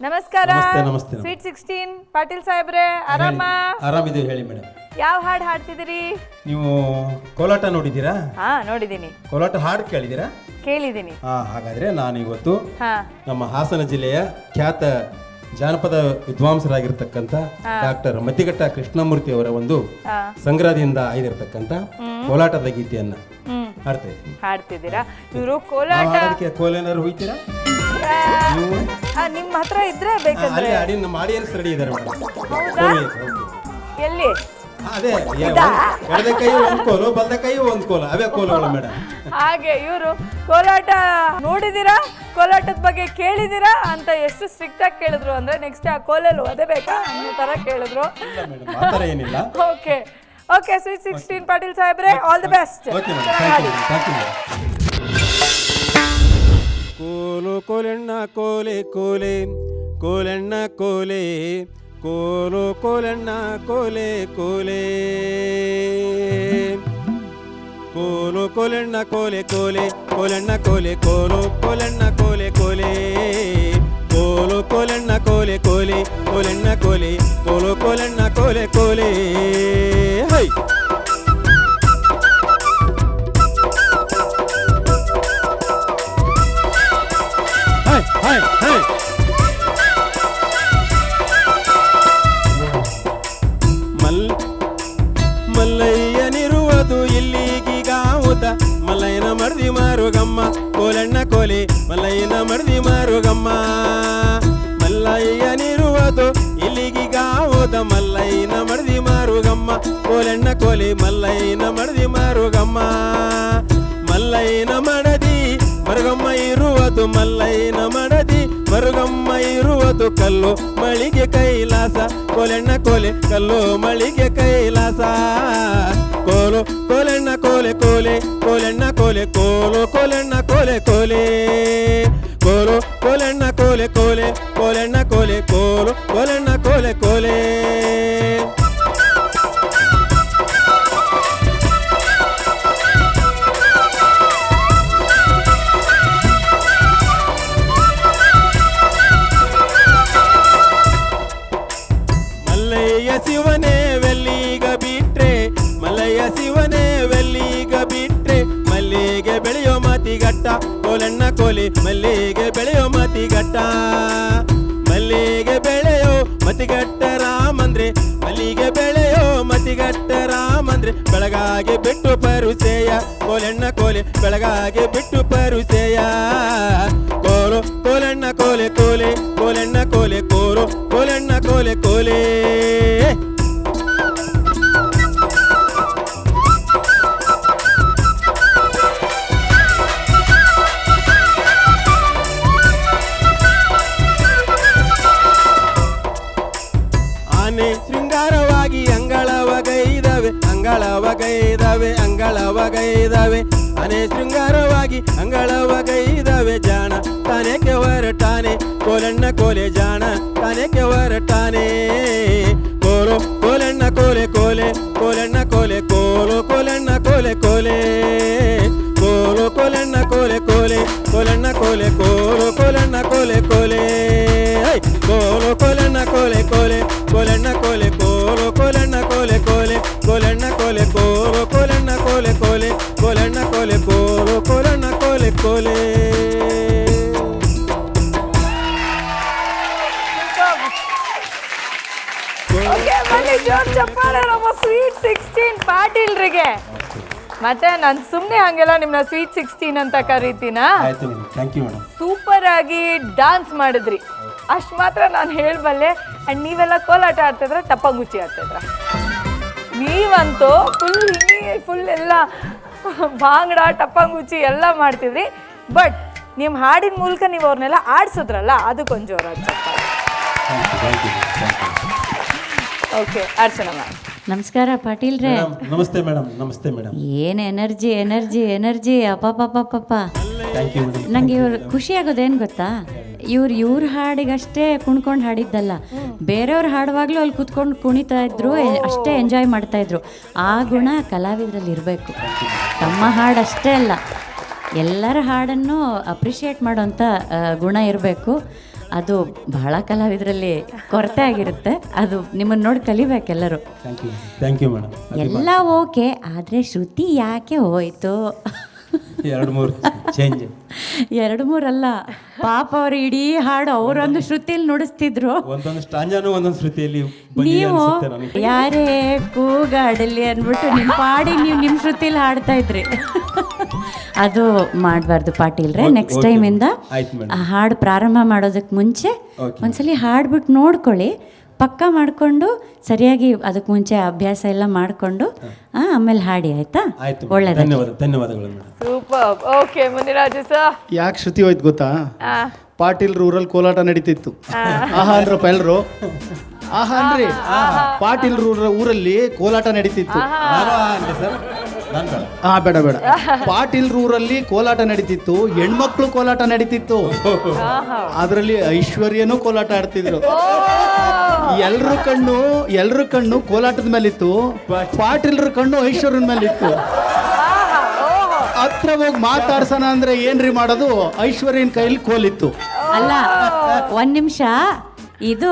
ನಮಸ್ಕಾರ. ನಮಸ್ತೆ. ಸ್ವೀಟ್ 16 ಪಾಟೀಲ್ ಸಾಹೇಬ್ರೆ, ಆರಾಮಿದ್ದೀವಿ ಹೇಳಿ ಮೇಡಮ್. ಯಾವ ಹಾಡು ಹಾಡ್ತಿದ್ದೀರಿ? ನೀವು ಕೋಲಾಟ ನೋಡಿದ್ದೀರಾ? ಹಾ, ನೋಡಿದ್ದೀನಿ. ಕೋಲಾಟ ಹಾಡು ಕೇಳಿದ್ದೀರಾ? ಕೇಳಿದ್ದೀನಿ. ಹಾಗಾದ್ರೆ ನಾನು ಇವತ್ತು ಹಾ, ನಮ್ಮ ಹಾಸನ ಜಿಲ್ಲೆಯ ಖ್ಯಾತ ಜಾನಪದ ವಿದ್ವಾಂಸರಾಗಿರ್ತಕ್ಕಂಥ ಡಾಕ್ಟರ್ ಮತಿಘಟ್ಟ ಕೃಷ್ಣಮೂರ್ತಿ ಅವರ ಒಂದು ಸಂಗ್ರಹದಿಂದ ಆಯ್ದಿರ್ತಕ್ಕಂಥ ಕೋಲಾಟದ ಗೀತೆಯನ್ನ ಹಾಡ್ತಾ ಇದ್ದೀನಿ. ಹಾಡ್ತಿದ್ದೀರಾ? ಇವರು ಕೋಲಾಟ ಕೋಲೇನಾರು ಹೋಯ್ತೀರಾ? ನಿಮ್ಮ ಹತ್ರ ಇದ್ರೆ ಬೇಕಂದ್ರೆ ಅಲ್ಲಿ ನಮ್ಮ ಆಡಿಯನ್ಸ್ ರೆಡಿ ಇದ್ದಾರೆ ಮೇಡಮ್. ಹೌದಾ? ಎಲ್ಲಿ? ಅದೇ ಎಡದ ಕೈ ಒಂದ್ ಕೋಲು, ಬಲದ ಕೈ ಒಂದ್ ಕೋಲು, ಅವೇ ಕೋಲುಗಳು ಮೇಡಮ್. ಹಾಗೆ ಇವರು ಕೋಲಾಟ ನೋಡಿದೀರಾ, ಕೋಲಾಟದ ಬಗ್ಗೆ ಕೇಳಿದೀರಾ ಅಂತ ಎಷ್ಟು ಸ್ಟ್ರಿಕ್ಟ್ ಆಗಿ ಕೇಳಿದ್ರು ಅಂದ್ರೆ ನೆಕ್ಸ್ಟ್ ಆ ಕೋಲಲ್ಲಿ ಓದೇ ಬೇಕಾ ಅನ್ನೋ ತರ ಕೇಳಿದ್ರು. ಆ ಥರ ಏನಿಲ್ಲ. ಓಕೆ ಓಕೆ, ಸ್ವೀಟ್ 16 ಪಾಟೀಲ್ ಸಾಹೇಬ್ರೆ, ಆಲ್ ದಿ ಬೆಸ್ಟ್. ಕೋಲು ಕೋಲೆಣ್ಣ ಕೋಲೆ ಕೋಲೆ ಕೋಲೆಣ್ಣ ಕೋಲೆ ಕೋಲು ಕೋಲೆಣ್ಣ ಕೋಲೆ ಕೋಲೆ ಕೋಲು ಕೋಲೆಣ್ಣ ಕೋಲೆ ಕೋಲೆ ಕೋಲೆಣ್ಣ ಕೋಲೆ ಕೋಲು ಕೋಲೆಣ್ಣ ಕೋಲೆ ಕೋಲೆ ಕೋಲು ಕೋಲೆಣ್ಣ ಕೋಲೆ ಕೋಲೆ ಕೋಲೆಣ್ಣ ಕೋಲೆ ಕೋಲು ಕೋಲೆಣ್ಣ ಕೋಲೆ ಕೋಲೆ. ಹೈ ಹೈ ಹೈ ಮಲ್ಲಯ್ಯನಿರುವುದು ಇಲ್ಲಿಗೀಗಾವುದ ಮಲ್ಲಯ್ಯನ ಮರ್ದಿ ಮಾರುಗಮ್ಮ ಕೋಲಣ್ಣ ಕೋಲೆ ಮಲ್ಲಯ್ಯನ ಮರ್ದಿ ಮಾರುಗಮ್ಮ. ಮಲ್ಲಯ್ಯನಿರುವುದು ಇಲ್ಲಿಗೀಗಾವುದ ಮಲ್ಲಯ್ಯನ ಮರ್ದಿ ಮಾರುಗಮ್ಮ ಕೋಲಣ್ಣ ಕೋಲೆ ಮಲ್ಲಯ್ಯನ ಮರ್ದಿ ಮಾರುಗಮ್ಮ. ಮಲ್ಲಯ್ಯನ ಮಡದಿ ಮರುಗಮ್ಮ ಇರುವುದು ಮಲ್ಲಯ್ಯನ ಮಡದಿ ಮರುಗಮ್ಮ ಇರುವುದು ಕಲ್ಲು ಮಳಿಗೆ ಕೈಲಾಸ ಕೋಲೆಣ್ಣ ಕೋಲೆ ಕಲ್ಲು ಮಳಿಗೆ ಕೈಲಾಸ. ಕೋಲು ಕೋಲೆಣ್ಣ ಕೋಲೆ ಕೋಲೆ ಕೋಲೆಣ್ಣ ಕೋಲೆ ಕೋಲು ಕೋಲೆಣ್ಣ ಕೋಲೆ ಕೋಲೆ ಕೋಲು ಕೋಲೆಣ್ಣ ಕೋಲೆ ಕೋಲೆ ಕೋಲೆಣ್ಣ ಕೋಲೆ ಕೋಲು ಕೋಲೆಣ್ಣ ಕೋಲೆ ಕೋಲೆ. ಶಿವನೇ ವೆಲ್ಲಿಗ ಬಿಟ್ರೆ ಮಲ್ಲಯ್ಯ ಶಿವನೇ ವೆಲ್ಲಿಗ ಬಿಟ್ರೆ ಮಲ್ಲಿಗೆ ಬೆಳೆಯೋ ಮಾತಿಗಟ್ಟ ಕೋಲಣ್ಣ ಕೋಲೆ ಮಲ್ಲಿಗೆ ಬೆಳೆಯೋ ಮಾತಿಗಟ್ಟ. ಮಲ್ಲಿಗೆ ಬೆಳೆಯೋ ಮತಿಗಟ್ಟ ರಾಮಂದ್ರೆ ಮಲ್ಲಿಗೆ ಬೆಳೆಯೋ ಮತಿಗಟ್ಟ ರಾಮಂದ್ರೆ ಬೆಳಗಾಗಿ ಬಿಟ್ಟು ಪರುಸೆಯ ಕೋಲಣ್ಣ ಕೋಲೆ ಬೆಳಗಾಗಿ ಬಿಟ್ಟು ಪರುಸೆಯ. ಕೋಲು ಕೋಲಣ್ಣ ಕೋಲೆ ಕೋಲೆ ಕೋಲಣ್ಣ ಕೋಲೆ ಕೋಲು ಕೋಲಣ್ಣ ಕೋಲೆ ಕೋಲೆ. ಆನೆ ಶೃಂಗಾರವಾಗಿ ಅಂಗಳವಗೈದವೆ ಅಂಗಳವಗೈದವೆ ಅಂಗಳವಗೈದವೆ ಆನೆ ಶೃಂಗಾರವಾಗಿ ಅಂಗಳವಗೈದವೆ ಜಾಣ ತಾನೇಕೆ ಹೊರಟಾನೆ ಕೋಲಣ್ಣ ಕೋಲೆ ಜಾಣ ತಾನೇಕೆ ಹೊರಟಾನೆ. ಕೋಲು ಕೋಲಣ್ಣ ಕೋಲೆ ಕೋಲೆ ಕೋಲಣ್ಣ ಕೋಲೆ ಕೋಲು ಕೋಲಣ್ಣ ಕೋಲೆ ಕೋಲೆ ಕೋಲು ಕೋಲಣ್ಣ ಕೋಲೆ ಕೋಲೆ ಕೋಲಣ್ಣ ಕೋಲೆ ಕೋಲು ಕೋಲಣ್ಣ ಕೋಲೆ ಕೋಲೆ. ಕೋಲು ಕೋಲಣ್ಣ ಕೋಲೆ ಕೋಲೆ ಕೋಲಣ್ಣ ಕೋಲೆ ಕೋಲು ಕೋಲಣ್ಣ ಕೋಲೆ ಕೋಲೆ ಕೋಲಣ್ಣ ಕೋಲೆ ಕೋಲು ಕೋಲಣ್ಣ ಕೋಲೆ ಕೋಲೆ ಕೋಲಣ್ಣ ಕೋಲೆ ಕೋಲು ಕೋಲಣ್ಣ ಕೋಲೆ ಕೋಲೆ. ಜೋರ್ ಚಪ್ಪಾಳೆ ನಮ್ಮ ಸ್ವೀಟ್ 16 ಪಾಟೀಲ್ರಿಗೆ. ಮತ್ತೆ ನಾನು ಸುಮ್ಮನೆ ಹಂಗೆಲ್ಲ ನಿಮ್ಮನ್ನ ಸ್ವೀಟ್ 16 ಅಂತ ಕರೀತೀನ. ಸೂಪರ್ ಆಗಿ ಡಾನ್ಸ್ ಮಾಡಿದ್ರಿ, ಅಷ್ಟು ಮಾತ್ರ ನಾನು ಹೇಳಬಲ್ಲೆ. ಆ್ಯಂಡ್ ನೀವೆಲ್ಲ ಕೋಲಾಟ ಆಡ್ತಿದ್ರ, ಟಪ್ಪಂಗುಚ್ಚಿ ಆಡ್ತಿದ್ರ. ನೀವಂತೂ ಫುಲ್ ಎಲ್ಲ ಭಾಂಗಡ ಟಪ್ಪಂಗುಚ್ಚಿ ಎಲ್ಲ ಮಾಡ್ತಿದ್ರಿ. ಬಟ್ ನಿಮ್ಮ ಹಾಡಿನ ಮೂಲಕ ನೀವು ಅವ್ರನ್ನೆಲ್ಲ ಆಡ್ಸಿದ್ರಲ್ಲ, ಅದಕ್ಕೊಂದು ಜೋರಾದ ಚಪ್ಪಾಳೆ. Okay, Archana ma'am. ನಮಸ್ಕಾರ ಪಾಟೀಲ್ರೆ. ನಮಸ್ತೆ ಮೇಡಮ್. ನಮಸ್ತೆ ಮೇಡಮ್. ಏನು ಎನರ್ಜಿ ಎನರ್ಜಿ ಎನರ್ಜಿ ಅಪ್ಪಪ್ಪ. ನಂಗೆ ಇವ್ರು ಖುಷಿ ಆಗೋದೇನು ಗೊತ್ತಾ, ಇವ್ರ ಹಾಡಿಗಷ್ಟೇ ಕುಣ್ಕೊಂಡು ಹಾಡಿದ್ದಲ್ಲ, ಬೇರೆಯವ್ರು ಹಾಡುವಾಗಲೂ ಅಲ್ಲಿ ಕೂತ್ಕೊಂಡು ಕುಣಿತಾ ಇದ್ರು, ಅಷ್ಟೇ ಎಂಜಾಯ್ ಮಾಡ್ತಾ ಇದ್ರು. ಆ ಗುಣ ಕಲಾವಿದರಲ್ಲಿ ಇರಬೇಕು. ತಮ್ಮ ಹಾಡು ಅಷ್ಟೇ ಅಲ್ಲ, ಎಲ್ಲರ ಹಾಡನ್ನು ಅಪ್ರಿಷಿಯೇಟ್ ಮಾಡೋಂಥ ಗುಣ ಇರಬೇಕು. ಅದು ಬಹಳ ಕಲಾವಿದರಲ್ಲಿ ಕೊರತೆ ಆಗಿರುತ್ತೆ. ಅದು ನಿಮ್ಮನ್ನು ನೋಡಿ ಕಲಿಬೇಕೆಲ್ಲರೂ. Thank you madam. ಎಲ್ಲ ಓಕೆ, ಆದರೆ ಶ್ರುತಿ ಯಾಕೆ ಹೋಯ್ತು? 2-3 ಚೇಂಜ್. 2-3 ಅಲ್ಲ, ಪಾಪ ಅವರು ಇಡೀ ಹಾಡು ಅವರೊಂದು ಶ್ರುತಿಯಲ್ಲಿ ನುಡಿಸ್ತಿದ್ರು, ಒಂದೊಂದು ಸ್ಟಾಂಜಾನು ಒಂದೊಂದು ಶ್ರುತಿಯಲ್ಲಿ ನೀವು ಯಾರೇ ಕೂಗಾಡಲಿ ಅಂದ್ಬಿಟ್ಟು ನಿಮ್ಮ ಪಾಡಿ ನೀವು ನಿಮ್ಮ ಶ್ರುತಿಲಿ ಹಾಡ್ತಾ ಇದ್ರಿ. ಅದು ಮಾಡಬಾರ್ದು ಪಾಟೀಲ್ರೆ. ನೆಕ್ಸ್ಟ್ ಟೈಮಿಂದ ಆ ಹಾಡು ಪ್ರಾರಂಭ ಮಾಡೋದಕ್ಕೆ ಮುಂಚೆ ಒಂದ್ಸಲಿ ಹಾಡ್ಬಿಟ್ಟು ನೋಡ್ಕೊಳ್ಳಿ, ಪಕ್ಕ ಮಾಡಿಕೊಂಡು ಸರಿಯಾಗಿ ಅದಕ್ಕೆ ಮುಂಚೆ ಅಭ್ಯಾಸ ಎಲ್ಲ ಮಾಡಿಕೊಂಡು ಆಮೇಲೆ ಹಾಡಿ, ಆಯ್ತಾ? ಒಳ್ಳೆಯದು, ಧನ್ಯವಾದಗಳು. ಸೂಪರ್. ಓಕೆ ಮುನಿರಾಜು ಸರ್, ಯಾಕೆ ಶ್ರುತಿ ಹೋಯ್ತು ಗೊತ್ತಾ? ಪಾಟೀಲ್ ಊರಲ್ಲಿ ಕೋಲಾಟ ನಡೀತಿತ್ತು. ಆಹಾ ಅಂದ್ರಪ್ಪ ಎಲ್ರು, ಆಹಾ ಅಂದ್ರಿ. ಪಾಟೀಲ್ ಊರಲ್ಲಿ ಕೋಲಾಟ ನಡೀತಿತ್ತು. ಬೇಡ ಬೇಡ, ಪಾಟೀಲ್ ಊರಲ್ಲಿ ಕೋಲಾಟ ನಡೀತಿತ್ತು, ಹೆಣ್ಮಕ್ಳು ಕೋಲಾಟ ನಡೀತಿತ್ತು. ಅದರಲ್ಲಿ ಐಶ್ವರ್ಯನೂ ಕೋಲಾಟ ಆಡ್ತಿದ್ರು. ಎಲ್ರ ಕಣ್ಣು ಕೋಲಾಟದ ಮೇಲಿತ್ತು, ಪಾಟೀಲ್ರ ಕಣ್ಣು ಐಶ್ವರ್ಯನ ಮೇಲಿತ್ತು. ಹತ್ರ ಹೋಗಿ ಮಾತಾಡ್ಸೋಣ ಅಂದ್ರೆ ಏನ್ರಿ ಮಾಡೋದು, ಐಶ್ವರ್ಯನ ಕೈಲಿ ಕೋಲಿತ್ತು. ಅಲ್ಲ, ಒಂದ್ ನಿಮಿಷ, ಇದು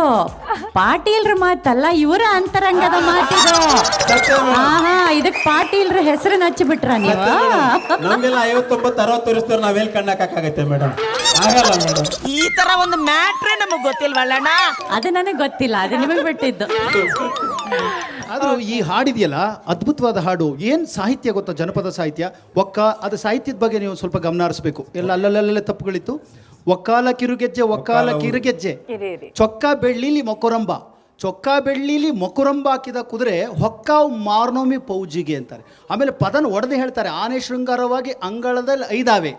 ಪಾಟೀಲ್ರ ಮಾತಲ್ಲ, ಇವರ ಅಂತರಂಗದ ಮಾತಿದು. ಇದಕ್ ಪಾಟೀಲ್ರ ಹೆಸರನ್ನ ಹಚ್ಚಿಬಿಟ್ರ ನೀವು? ನಮ್ಗೆಲ್ಲ 59-60 ವರ್ಷದವ್ರು ನಾವೆಲ್ಲಿ ಕಣ್ಣಾಕಕ್ಕಾಗತ್ತೆ ಮೇಡಮ್? ಆಗಲ್ಲ ಮೇಡಮ್. ಈ ತರ ಒಂದು ಮ್ಯಾಟ್ರೇ ನಮಗ್ ಗೊತ್ತಿಲ್ವಲ್ಲಣ್ಣ. ಅದು ನನಗೆ ಗೊತ್ತಿಲ್ಲ, ಅದು ನಿಮಗೆ ಬಿಟ್ಟಿದ್ದು. ಆದ್ರೂ ಈ ಹಾಡಿದೆಯಲ್ಲ, ಅದ್ಭುತವಾದ ಹಾಡು. ಏನ್ ಸಾಹಿತ್ಯ ಗೊತ್ತಾ? ಜನಪದ ಸಾಹಿತ್ಯ. ಅದು ಸಾಹಿತ್ಯದ ಬಗ್ಗೆ ನೀವು ಸ್ವಲ್ಪ ಗಮನ ಹರಿಸ್ಬೇಕು. ಎಲ್ಲ ಅಲ್ಲಲ್ಲೇ ತಪ್ಪುಗಳಿತ್ತು. ಒಕ್ಕಾಲ ಕಿರುಗೆಜ್ಜೆ, ಒಕ್ಕಾಲ ಕಿರುಗೆಜ್ಜೆ, ಚೊಕ್ಕ ಬೆಳ್ಳಿಲಿ ಮೊಕುರಂಬ, ಚೊಕ್ಕ ಬೆಳ್ಳಿಲಿ ಮೊಕುರಂಬ ಹಾಕಿದ ಕುದುರೆ ಹೊಕ್ಕಾವು ಮಾರ್ನೋಮಿ ಪೌಜಿಗೆ ಅಂತಾರೆ. ಆಮೇಲೆ ಪದನ ಒಡೆದು ಹೇಳ್ತಾರೆ, ಆನೆ ಶೃಂಗಾರವಾಗಿ ಅಂಗಳದಲ್ಲಿ ಐದಾವೆ,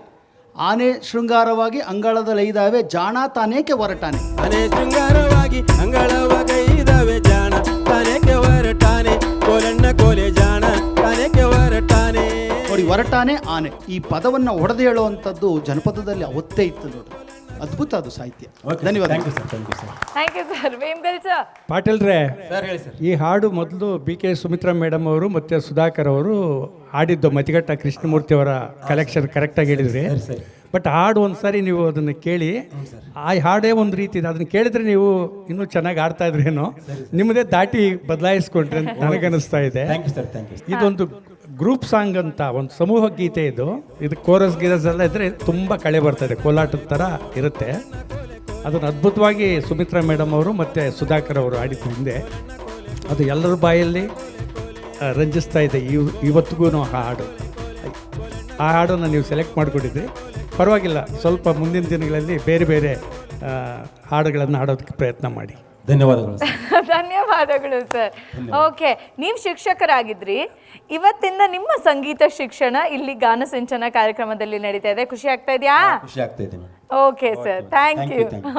ಆನೆ ಶೃಂಗಾರವಾಗಿ ಅಂಗಳದಲ್ಲಿ ಐದಾವೆ, ಜಾಣ ತಾನೇಕೆ ಹೊರಟಾನೆ. ಆನೆ ಶೃಂಗಾರವಾಗಿ ಅಂಗಳವಾಗೈದಾವೆ, ಜಾಣ ತಾನೇಕೆ ಹೊರಟಾನೆ, ಕೋಲಣ್ಣ ಕೋಲೆ ಜಾಣ ತಾನೇಕೆ ಹೊರಟಾನೆ. ನೋಡಿ, ಹೊರಟಾನೆ ಆನೆ, ಈ ಪದವನ್ನು ಒಡೆದು ಹೇಳುವಂಥದ್ದು ಜನಪದದಲ್ಲಿ ಅವತ್ತೇ ಇತ್ತು ನೋಡಿ. ಅದ್ಭುತ ಅದು ಸಾಹಿತ್ಯ. ಧನ್ಯವಾದ. Thank you sir. Vemgal sir. ಪಾಟೀಲ್ರೇ, ಸರ್ ಈ ಹಾಡು ಮೊದಲು BK ಸುಮಿತ್ರಾ ಮೇಡಮ್ ಅವರು ಮತ್ತು ಸುಧಾಕರ್ ಅವರು ಹಾಡಿದ್ದು. ಮತಿಘಟ್ಟ ಕೃಷ್ಣಮೂರ್ತಿ ಅವರ ಕಲೆಕ್ಷನ್ ಕರೆಕ್ಟಾಗಿ ಹೇಳಿದ್ರಿ. ಬಟ್ ಹಾಡು ಒಂದು ಸಾರಿ ನೀವು ಅದನ್ನು ಕೇಳಿ, ಆ ಹಾಡೇ ಒಂದು ರೀತಿ ಇದೆ. ಅದನ್ನು ಕೇಳಿದ್ರೆ ನೀವು ಇನ್ನೂ ಚೆನ್ನಾಗಿ ಆಡ್ತಾ ಇದ್ರೇನೋ, ನಿಮ್ಮದೇ ದಾಟಿ ಬದಲಾಯಿಸ್ಕೊಂಡ್ರೆ ಅಂತ ನನಗನ್ನಿಸ್ತಾ ಇದೆ. ಇದೊಂದು ಗ್ರೂಪ್ ಸಾಂಗ್ ಅಂತ, ಒಂದು ಸಮೂಹ ಗೀತೆ ಇದು. ಕೋರಸ್ ಗೀರಸ್ ಎಲ್ಲ ಇದ್ರೆ ತುಂಬ ಕಳೆ ಬರ್ತದೆ, ಕೋಲಾಟದ ಥರ ಇರುತ್ತೆ. ಅದನ್ನು ಅದ್ಭುತವಾಗಿ ಸುಮಿತ್ರಾ ಮೇಡಮ್ ಅವರು ಮತ್ತು ಸುಧಾಕರ್ ಅವರು ಹಾಡಿದ್ದು ಹಿಂದೆ. ಅದು ಎಲ್ಲರ ಬಾಯಲ್ಲಿ ರಂಜಿಸ್ತಾ ಇದೆ ಇವತ್ತಿಗೂ ಹಾಡು. ಆ ಹಾಡನ್ನು ನೀವು ಸೆಲೆಕ್ಟ್ ಮಾಡಿಕೊಂಡಿದ್ರಿ, ಪರವಾಗಿಲ್ಲ. ಸ್ವಲ್ಪ ಮುಂದಿನ ದಿನಗಳಲ್ಲಿ ಬೇರೆ ಬೇರೆ ಹಾಡುಗಳನ್ನು ಹಾಡೋದಕ್ಕೆ ಪ್ರಯತ್ನ ಮಾಡಿ. ಧನ್ಯವಾದಗಳು. ಧನ್ಯವಾದಗಳು ಸರ್. ಓಕೆ, ನೀವು ಶಿಕ್ಷಕರಾಗಿದ್ರಿ, ಇವತ್ತಿಂದ ನಿಮ್ಮ ಸಂಗೀತ ಶಿಕ್ಷಣ ಇಲ್ಲಿ ಗಾನ ಸಿಂಚನ ಕಾರ್ಯಕ್ರಮದಲ್ಲಿ ನಡೀತಾ ಇದೆ. ಖುಷಿ ಆಗ್ತಾ ಇದೆಯಾ? ಖುಷಿ ಆಗ್ತಾ ಇದೆ. Okay sir, thank you.